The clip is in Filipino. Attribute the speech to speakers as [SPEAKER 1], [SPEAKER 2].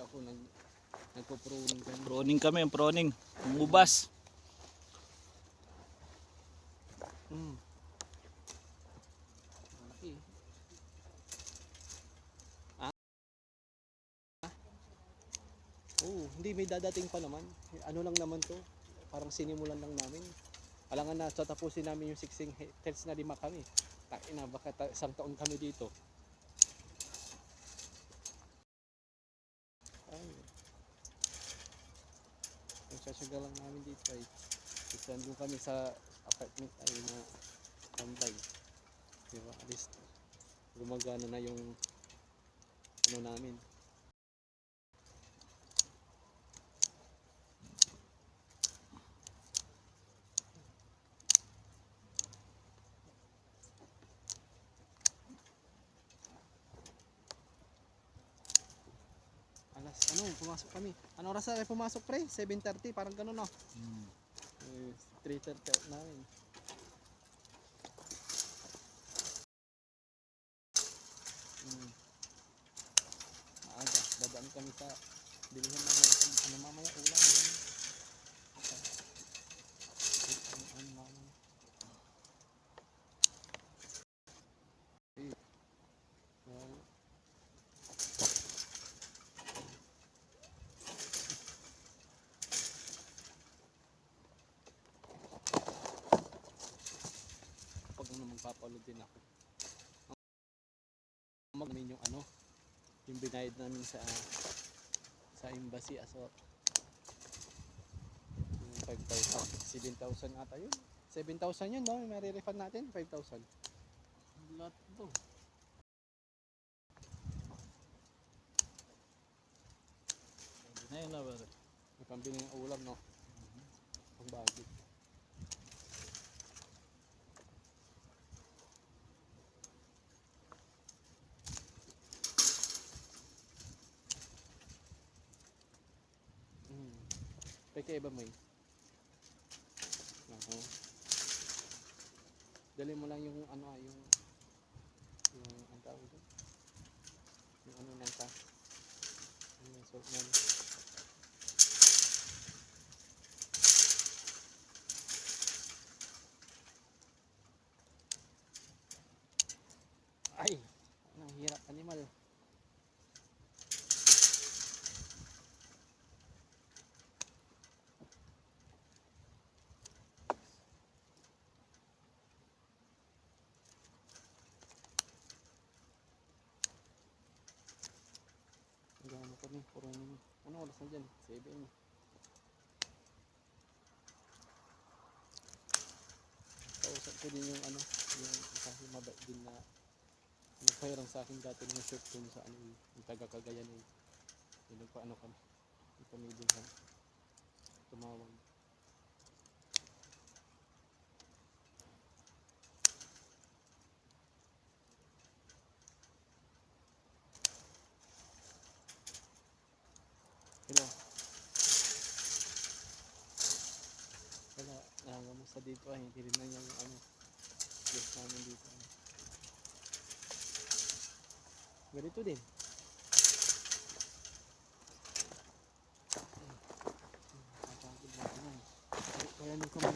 [SPEAKER 1] ako nagpo-pruning kami.
[SPEAKER 2] Proning. Umubas.
[SPEAKER 1] Malaki. Hindi may dadating pa naman. Ano lang naman to? Parang sinimulan lang namin. Alangan na tatapusin namin yung 16 hectares na 5 kami. Taina, baka isang taon kami dito. Ay. Yung sasyaga lang namin dito ay kasi andun kami sa apartment ay na tambay. Diba? At least gumagana na yung ano namin. Pumasok kami. Ano oras na pumasok pre? 7:30, parang gano'n no? 3:30 out namin. Maaga, dadaan kami sa bilihan ng ano mamaya ulam. Magpapalo din ako. Magmin yung ano, yung binayad namin sa embassy aso. Yung 5,000, 7,000 ata yun. 7,000 yun, no? May refund natin, 5,000.
[SPEAKER 2] Lahat to. Na yun na ba?
[SPEAKER 1] May pambili ng ulam, no? Ang bagay. Kaya iba mo yun. Dali mo lang yung ano, yung ang tawag doon. Yung ano ng ta. Yung salt na. Ay, ang hirap animal. Gano'n kami, ano oras na dyan? 7. Kausap ko din yung ano, yung kasi mabait din na nagpahiram sa akin dati ng shirt dun sa ano, yung taga Cagayan eh. Yung nagpaano kami, yung kami din kami tumawag. Hello. Wala, nangamusta dito ay hindi rin na yung ano, guest namin dito. Ganito din. Kaya nung kami